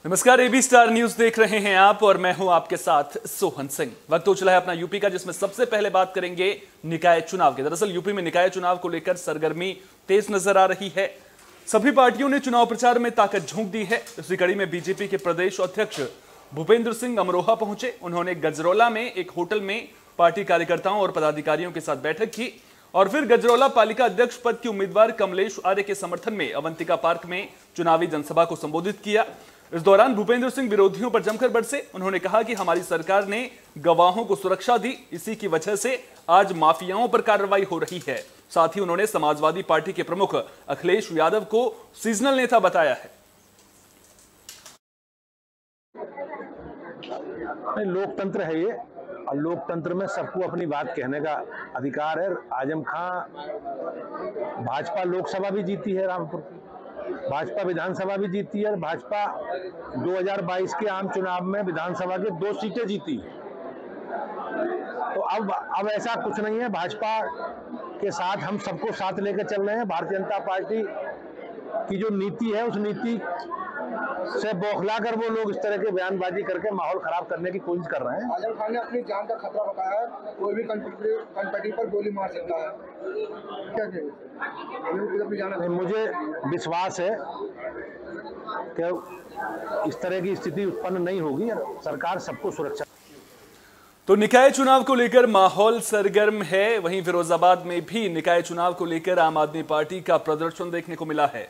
नमस्कार, AB star news देख रहे हैं आप और मैं हूं आपके साथ सोहन सिंह। वक्त हो चला है अपना यूपी का, जिसमें सबसे पहले बात करेंगे निकाय चुनाव के। दरअसल यूपी में निकाय चुनाव को लेकर सरगर्मी तेज नजर आ रही है। सभी पार्टियों ने चुनाव प्रचार में ताकत झोंक दी है। इसी कड़ी में बीजेपी के प्रदेश अध्यक्ष भूपेंद्र सिंह अमरोहा पहुंचे। उन्होंने गजरौला में एक होटल में पार्टी कार्यकर्ताओं और पदाधिकारियों के साथ बैठक की और फिर गजरौला पालिका अध्यक्ष पद की उम्मीदवार कमलेश आर्य के समर्थन में अवंतिका पार्क में चुनावी जनसभा को संबोधित किया। इस दौरान भूपेंद्र सिंह विरोधियों पर जमकर बरसे। उन्होंने कहा कि हमारी सरकार ने गवाहों को सुरक्षा दी, इसी की वजह से आज माफियाओं पर कार्रवाई हो रही है। साथ ही उन्होंने समाजवादी पार्टी के प्रमुख अखिलेश यादव को सीजनल नेता बताया है। लोकतंत्र है ये, और लोकतंत्र में सबको अपनी बात कहने का अधिकार है। आजम खां भाजपा लोकसभा भी जीती है, रामपुर की भाजपा विधानसभा भी जीती है। भाजपा 2022 के आम चुनाव में विधानसभा की 2 सीटें जीती। तो अब ऐसा कुछ नहीं है। भाजपा के साथ हम सबको साथ लेकर चल रहे हैं। भारतीय जनता पार्टी की जो नीति है, उस नीति से बौखला कर वो लोग इस तरह के बयानबाजी करके माहौल खराब करने की कोशिश कर रहे हैं। आजम खान ने अपनी जान का खतरा बताया है, कोई भी कंपेटिटर पर गोली मार सकता है। क्या कहेंगे? मुझे विश्वास है कि इस तरह की स्थिति उत्पन्न नहीं होगी। सरकार सबको सुरक्षा। तो निकाय चुनाव को लेकर माहौल सरगर्म है। वहीं फिरोजाबाद में भी निकाय चुनाव को लेकर आम आदमी पार्टी का प्रदर्शन देखने को मिला है।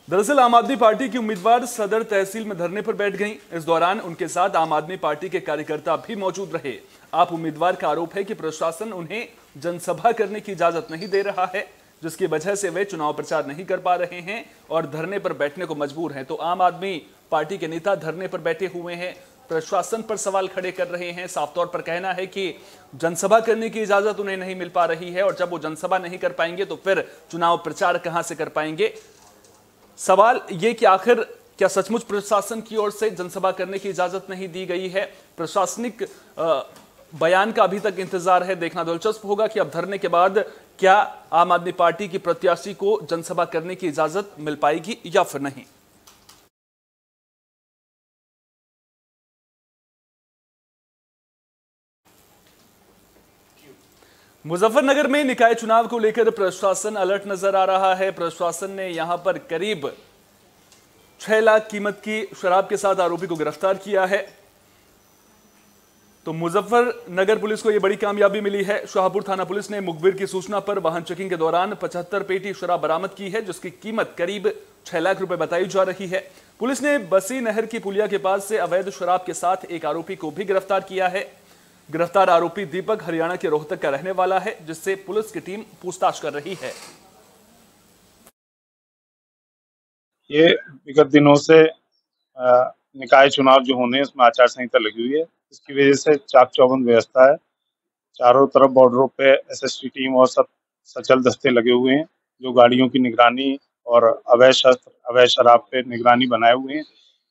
दरअसल आम आदमी पार्टी की उम्मीदवार सदर तहसील में धरने पर बैठ गईं। इस दौरान उनके साथ आम आदमी पार्टी के कार्यकर्ता भी मौजूद रहे। आप उम्मीदवार का आरोप है कि प्रशासन उन्हें जनसभा करने की इजाजत नहीं दे रहा है, जिसकी वजह से वे चुनाव प्रचार नहीं कर पा रहे हैं और धरने पर बैठने को मजबूर हैं। तो आम आदमी पार्टी के नेता धरने पर बैठे हुए हैं, प्रशासन पर सवाल खड़े कर रहे हैं। साफ तौर पर कहना है कि जनसभा करने की इजाजत उन्हें नहीं मिल पा रही है और जब वो जनसभा नहीं कर पाएंगे तो फिर चुनाव प्रचार कहां से कर पाएंगे। सवाल ये कि आखिर क्या सचमुच प्रशासन की ओर से जनसभा करने की इजाजत नहीं दी गई है? प्रशासनिक बयान का अभी तक इंतजार है। देखना दिलचस्प होगा कि अब धरने के बाद क्या आम आदमी पार्टी की प्रत्याशी को जनसभा करने की इजाजत मिल पाएगी या फिर नहीं। मुजफ्फरनगर में निकाय चुनाव को लेकर प्रशासन अलर्ट नजर आ रहा है। प्रशासन ने यहां पर करीब 6 लाख कीमत की शराब के साथ आरोपी को गिरफ्तार किया है। तो मुजफ्फरनगर पुलिस को यह बड़ी कामयाबी मिली है। शाहपुर थाना पुलिस ने मुखबिर की सूचना पर वाहन चेकिंग के दौरान 75 पेटी शराब बरामद की है, जिसकी कीमत करीब 6 लाख रुपए बताई जा रही है। पुलिस ने बसी नहर की पुलिया के पास से अवैध शराब के साथ एक आरोपी को भी गिरफ्तार किया है। गिरफ्तार आरोपी दीपक हरियाणा के रोहतक का रहने वाला है, जिससे पुलिस की टीम पूछताछ कर रही है। ये विगत दिनों से निकाय चुनाव जो होने उसमें आचार संहिता लगी हुई है। इसकी वजह से चाक चौबंद व्यवस्था है। चारों तरफ बॉर्डरों पे एसएसटी टीम और सब सचल दस्ते लगे हुए हैं, जो गाड़ियों की निगरानी और अवैध शस्त्र अवैध शराब पे निगरानी बनाए हुए हैं।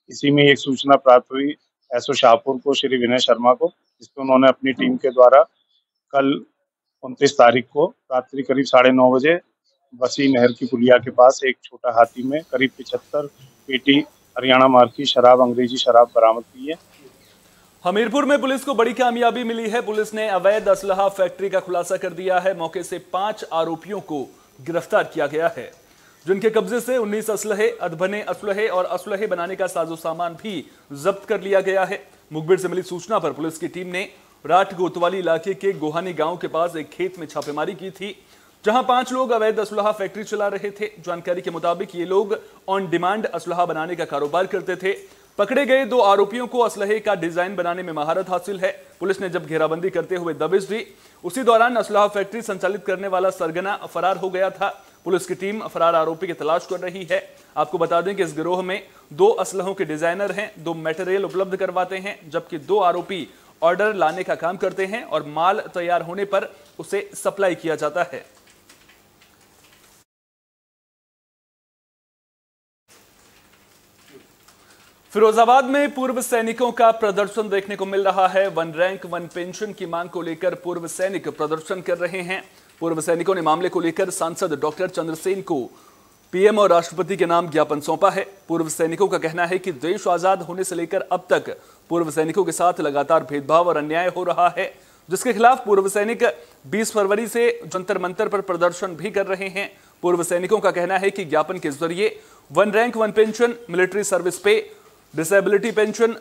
इसी में एक सूचना प्राप्त हुई एसओ शाहपुर को, श्री विनय शर्मा को, जिसपे उन्होंने अपनी टीम के द्वारा कल 29 तारीख को रात्रि करीब 9:30 बजे बसी नहर की पुलिया के पास एक छोटा हाथी में करीब 75 पेटी हरियाणा मार्क की शराब, अंग्रेजी शराब बरामद की है। हमीरपुर में पुलिस को बड़ी कामयाबी मिली है। पुलिस ने अवैध असलहा फैक्ट्री का खुलासा कर दिया है। मौके से 5 आरोपियों को गिरफ्तार किया गया है, जिनके कब्जे से 19 असलहे, अधबने असलहे और असलहे बनाने का साजो सामान भी जब्त कर लिया गया है। मुखबिर से मिली सूचना पर पुलिस की टीम ने राठ गोतवाली इलाके के गोहानी गांव के पास एक खेत में छापेमारी की थी, जहां 5 लोग अवैध असलहा फैक्ट्री चला रहे थे। जानकारी के मुताबिक ये लोग ऑन डिमांड असलहा बनाने का कारोबार करते थे। पकड़े गए 2 आरोपियों को असलहे का डिजाइन बनाने में महारत हासिल है। पुलिस ने जब घेराबंदी करते हुए दबिश दी, उसी दौरान असलहा फैक्ट्री संचालित करने वाला सरगना फरार हो गया था। पुलिस की टीम फरार आरोपी की तलाश कर रही है। आपको बता दें कि इस गिरोह में 2 असलहों के डिजाइनर हैं, 2 मटेरियल उपलब्ध करवाते हैं, जबकि 2 आरोपी ऑर्डर लाने का काम करते हैं और माल तैयार होने पर उसे सप्लाई किया जाता है। फिरोजाबाद में पूर्व सैनिकों का प्रदर्शन देखने को मिल रहा है। 1 रैंक 1 पेंशन की मांग को लेकर पूर्व सैनिक प्रदर्शन कर रहे हैं। पूर्व सैनिकों ने मामले को लेकर सांसद डॉक्टर चंद्रसेन को पीएम और राष्ट्रपति के नाम ज्ञापन सौंपा है। पूर्व सैनिकों का कहना है कि देश आजाद होने से लेकर अब तक पूर्व सैनिकों के साथ लगातार भेदभाव और अन्याय हो रहा है, जिसके खिलाफ पूर्व सैनिक 20 फरवरी से जंतर मंतर पर प्रदर्शन भी कर रहे हैं। पूर्व सैनिकों का कहना है कि ज्ञापन के जरिए 1 रैंक 1 पेंशन, मिलिट्री सर्विस पे, डिसेबिलिटी पेंशन,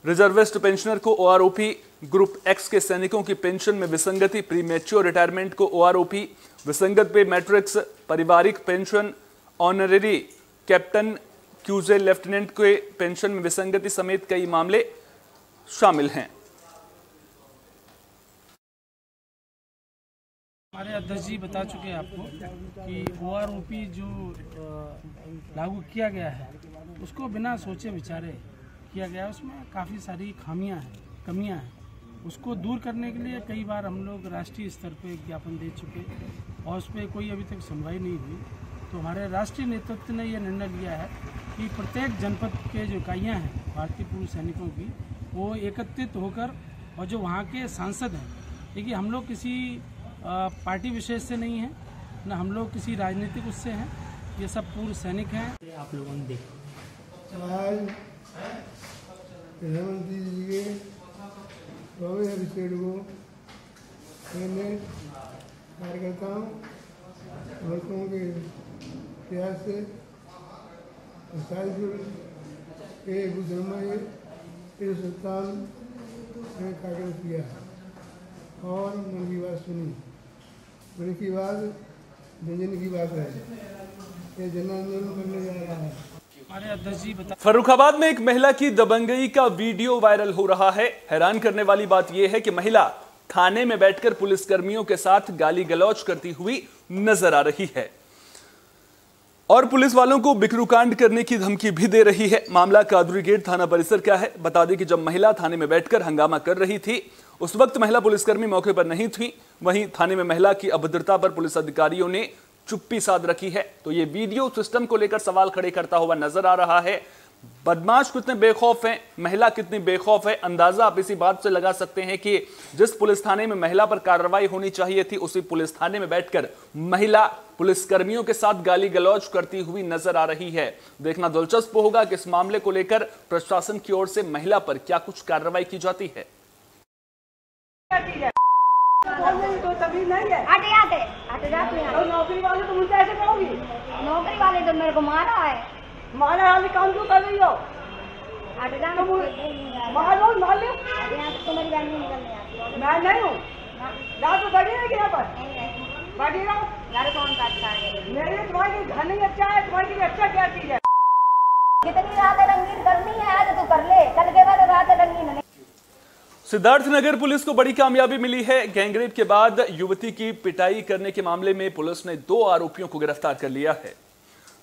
रिजर्विस्ट पेंशनर को ओआरओपी, ग्रुप एक्स के सैनिकों की पेंशन में विसंगति, प्री मैच्योर रिटायरमेंट को ओआरओपी, विसंगत पे मैट्रिक्स, पारिवारिक pension, honorary captain, QJ lieutenant के पेंशन में विसंगति समेत कई मामले शामिल हैं। हमारे अध्यक्ष जी बता चुके हैं आपको कि ओआरओपी जो लागू किया गया है उसको बिना सोचे विचारे किया गया है। उसमें काफ़ी सारी खामियां हैं, कमियां हैं। उसको दूर करने के लिए कई बार हम लोग राष्ट्रीय स्तर पे ज्ञापन दे चुके और उस पर कोई अभी तक सुनवाई नहीं हुई। तो हमारे राष्ट्रीय नेतृत्व ने यह निर्णय लिया है कि प्रत्येक जनपद के जो इकाइयाँ हैं भारतीय पूर्व सैनिकों की, वो एकत्रित होकर और जो वहाँ के सांसद हैं, देखिए हम लोग किसी पार्टी विशेष से नहीं है, न हम लोग किसी राजनीतिक उससे हैं, ये सब पूर्व सैनिक हैं। आप लोगों ने देखा आज प्रधानमंत्री जी के 24 एपिसोड को मैंने कार्यकर्ताओं वर्गों के प्रयास से सालपुर के बुधर्मय संस्थान में कार्यक्रम किया और मन की बात सुनी। मन की बात जन की बात है, ये जन आंदोलन करने जा रहा है। हमारे अध्यक्ष जी बता फर्रुखाबाद में एक महिला की दबंगई का वीडियो वायरल हो रहा है। हैरान करने वाली बात यह है कि महिला थाने में बैठकर पुलिसकर्मियों के साथ गाली गलौज करती हुई नजर आ रही है और पुलिस वालों को बिकरूकांड करने की धमकी भी दे रही है। मामला कादरी गेट थाना परिसर का है। बता दें कि जब महिला थाने में बैठकर हंगामा कर रही थी, उस वक्त महिला पुलिसकर्मी मौके पर नहीं थी। वहीं थाने में महिला की अभद्रता पर पुलिस अधिकारियों ने चुप्पी साध रखी है। तो ये वीडियो सिस्टम को लेकर सवाल खड़े करता हुआ नजर आ रहा है। बदमाश कितने बेखौफ हैं, महिला कितनी बेखौफ है, अंदाजा आप इसी बात से लगा सकते हैं कि जिस पुलिस थाने में महिला पर कार्रवाई होनी चाहिए थी, उसी पुलिस थाने में बैठकर महिला पुलिसकर्मियों के साथ गाली गलौज करती हुई नजर आ रही है। देखना दिलचस्प होगा कि इस मामले को लेकर प्रशासन की ओर से महिला पर क्या कुछ कार्रवाई की जाती है। तो तभी नहीं है, हट जाते हैं। नौकरी वाले तो मुझसे ऐसे करोगी? नौकरी वाले तो मेरे को मारा है। मारा वाले काम क्यों कर रही हो? हट जाना, मार लो, मार लो। तुम्हारी बहन नहीं निकलने आती। मैं नहीं हूँ, जा तो बैठी है यहाँ पर, बैठी रहो। घर कौन सा अच्छा है? मेरे तुम्हारे घर नहीं अच्छा है, तुम्हारे लिए अच्छा क्या चीज है? कितनी रातें रंगीन करनी है, आज तो कर ले, कल के बाद रातें रंगीन नहीं। सिद्धार्थनगर पुलिस को बड़ी कामयाबी मिली है। गैंगरेप के बाद युवती की पिटाई करने के मामले में पुलिस ने 2 आरोपियों को गिरफ्तार कर लिया है।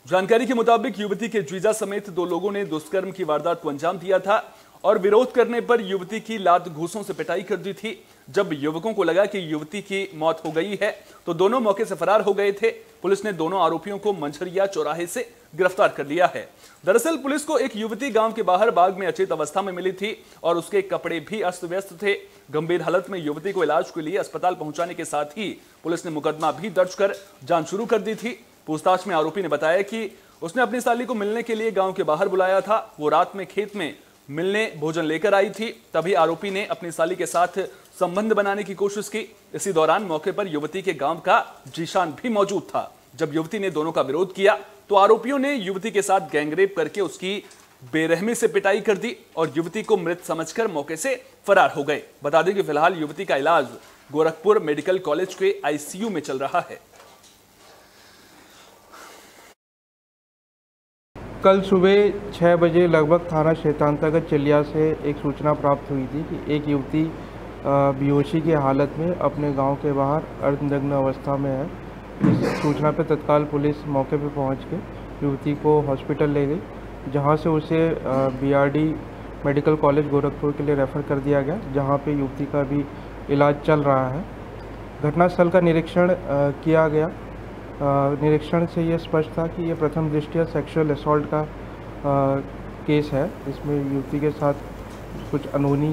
जानकारी के मुताबिक युवती के जीजा समेत 2 लोगों ने दुष्कर्म की वारदात को अंजाम दिया था और विरोध करने पर युवती की लात घूंसों से पिटाई कर दी थी। जब युवकों को लगा कि युवती की मौत हो गई है तो दोनों मौके से फरार हो गए थे। पुलिस ने दोनों आरोपियों को मंझरिया चौराहे से गिरफ्तार कर लिया है। दरअसल पुलिस को एक युवती गांव के बाहर बाग में अचेत अवस्था में मिली थी और उसके कपड़े भी अस्त व्यस्त थे। गंभीर हालत में युवती को इलाज के लिए अस्पताल पहुंचाने के साथ ही पुलिस ने मुकदमा भी दर्ज कर जांच शुरू कर दी थी। पूछताछ में आरोपी ने बताया कि उसने अपनी साली को मिलने के लिए गांव के बाहर बुलाया था। वो रात में खेत में मिलने भोजन लेकर आई थी। तभी आरोपी ने अपनी साली के साथ संबंध बनाने की कोशिश की। इसी दौरान मौके पर युवती के गांव का जीशान भी मौजूद था। जब युवती ने दोनों का विरोध किया तो आरोपियों ने युवती के साथ गैंगरेप करके उसकी बेरहमी से पिटाई कर दी और युवती को मृत समझकर मौके से फरार हो गए। बता दें कि फिलहाल युवती का इलाज गोरखपुर मेडिकल कॉलेज के आईसीयू में चल रहा है। कल सुबह 6 बजे लगभग थाना क्षेत्रांतर्गत चिलिया से एक सूचना प्राप्त हुई थी कि एक युवती बेहोशी की हालत में अपने गांव के बाहर अर्धनग्न अवस्था में है। इस सूचना पर तत्काल पुलिस मौके पर पहुंच के युवती को हॉस्पिटल ले गई, जहां से उसे बीआरडी मेडिकल कॉलेज गोरखपुर के लिए रेफ़र कर दिया गया, जहां पे युवती का भी इलाज चल रहा है। घटनास्थल का निरीक्षण किया गया। निरीक्षण से ये स्पष्ट था कि ये प्रथम दृष्टया सेक्सुअल असॉल्ट का केस है। इसमें युवती के साथ कुछ अनहोनी।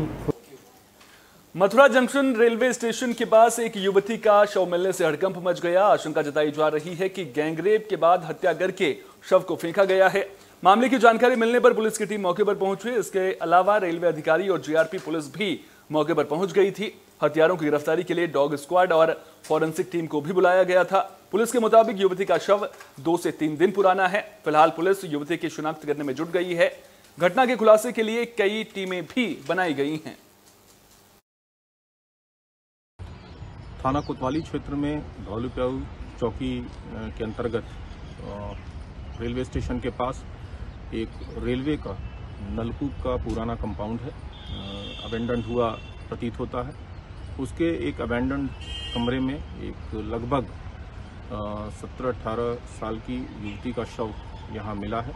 मथुरा जंक्शन रेलवे स्टेशन के पास एक युवती का शव मिलने से हड़कंप मच गया। आशंका जताई जा रही है कि गैंगरेप के बाद हत्या करके शव को फेंका गया है। मामले की जानकारी मिलने पर पुलिस की टीम मौके पर पहुंची। इसके अलावा रेलवे अधिकारी और जीआरपी पुलिस भी मौके पर पहुंच गई थी। हत्यारों की गिरफ्तारी के लिए डॉग स्क्वाड और फॉरेंसिक टीम को भी बुलाया गया था। पुलिस के मुताबिक युवती का शव 2 से 3 दिन पुराना है। फिलहाल पुलिस युवती की शिनाख्त करने में जुट गई है। घटना के खुलासे के लिए कई टीमें भी बनाई गई हैं। थाना कोतवाली क्षेत्र में धौलीप्याऊ चौकी के अंतर्गत रेलवे स्टेशन के पास एक रेलवे का नलकूप का पुराना कंपाउंड है, अबेंडन हुआ प्रतीत होता है। उसके एक अबेंडन कमरे में एक लगभग 17-18 साल की युवती का शव यहां मिला है।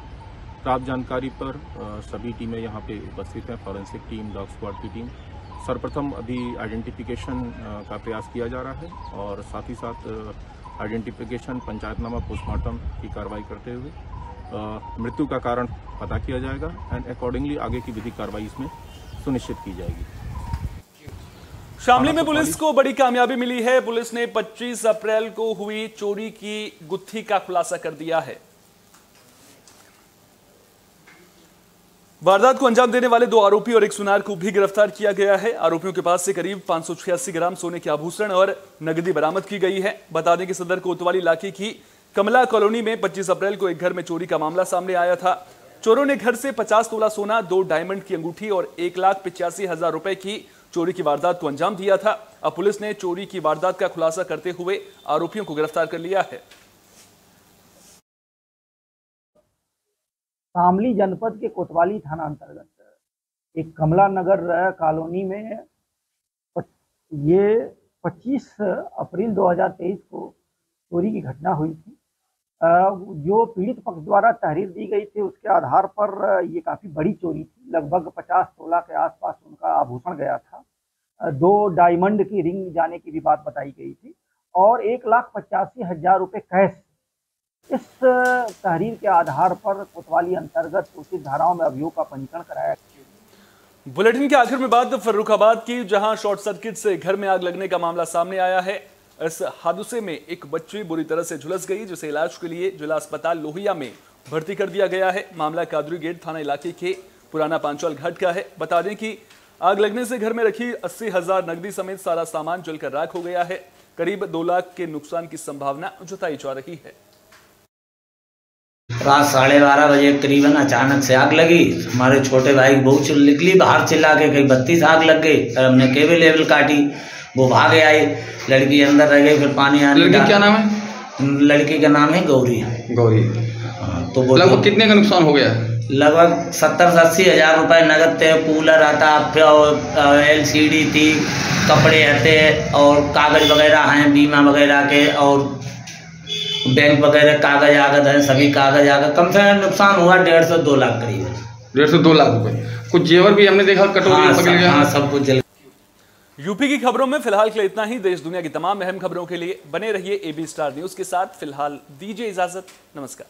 प्राप्त जानकारी पर सभी टीमें यहां पे उपस्थित हैं, फॉरेंसिक टीम, डॉग स्क्वाड की टीम। सर्वप्रथम अभी आइडेंटिफिकेशन का प्रयास किया जा रहा है और साथ ही साथ आइडेंटिफिकेशन, पंचायतनामा, पोस्टमार्टम की कार्रवाई करते हुए मृत्यु का कारण पता किया जाएगा एंड अकॉर्डिंगली आगे की विधिक कार्रवाई इसमें सुनिश्चित की जाएगी। शामली में पुलिस को बड़ी कामयाबी मिली है। पुलिस ने 25 अप्रैल को हुई चोरी की गुत्थी का खुलासा कर दिया है। वारदात को अंजाम देने वाले 2 आरोपी और एक सुनार को भी गिरफ्तार किया गया है। आरोपियों के पास से करीब 586 ग्राम सोने के आभूषण और नकदी बरामद की गई है। बता दें कि सदर कोतवाली इलाके की कमला कॉलोनी में 25 अप्रैल को एक घर में चोरी का मामला सामने आया था। चोरों ने घर से 50 तोला सोना, 2 डायमंड की अंगूठी और 1,85,000 रुपए की चोरी की वारदात को अंजाम दिया था। अब पुलिस ने चोरी की वारदात का खुलासा करते हुए आरोपियों को गिरफ्तार कर लिया है। शामली जनपद के कोतवाली थाना अंतर्गत एक कमला नगर कॉलोनी में ये 25 अप्रैल 2023 को चोरी की घटना हुई थी। जो पीड़ित पक्ष द्वारा तहरीर दी गई थी उसके आधार पर ये काफ़ी बड़ी चोरी थी। लगभग 50 तोला के आसपास उनका आभूषण गया था। 2 डायमंड की रिंग जाने की भी बात बताई गई थी और 1,85,000 रुपये कैश। इस तहरीर के आधार पर कोतवाली अंतर्गत उचित धाराओं में अभियोग का पंजीकरण कराया। बुलेटिन के आखिर में बात फर्रुखाबाद की, जहां शॉर्ट सर्किट से घर में आग लगने का मामला सामने आया है। इस हादसे में एक बच्ची बुरी तरह से झुलस गई, जिसे इलाज के लिए जिला अस्पताल लोहिया में भर्ती कर दिया गया है। मामला कादरी गेट थाना इलाके के पुराना पांचौल घाट का है। बता दें कि आग लगने से घर में रखी 80,000 नकदी समेत सारा सामान जलकर राख हो गया है। करीब 2 लाख के नुकसान की संभावना जताई जा रही है। रात 12:30 बजे करीबन अचानक से आग लगी। हमारे छोटे भाई की बहू निकली बाहर, चिल्ला के कहीं 32 आग लग गई। फिर हमने केबल लेवल काटी, वो भागे आई, लड़की अंदर रह गई। फिर पानी आने लगा। क्या नाम है? लड़की का नाम है गौरी। तो लगभग कितने का नुकसान हो गया? लगभग 70 से 80 हज़ार रुपये नगद थे। कूलर आता, LCD थी, कपड़े थे और कागज वगैरह हैं, बीमा वगैरह के और बैंक वगैरह कागज आगज है, सभी कागज आगज। कम से कम नुकसान हुआ 1.5 से 2 लाख करीब। 1.5 से 2 लाख रुपए। कुछ जेवर भी हमने देखा, कटोरी। हाँ, सब कुछ जल। यूपी की खबरों में फिलहाल के लिए इतना ही। देश दुनिया की तमाम अहम खबरों के लिए बने रहिए AB स्टार न्यूज के साथ। फिलहाल दीजिए इजाजत। नमस्कार।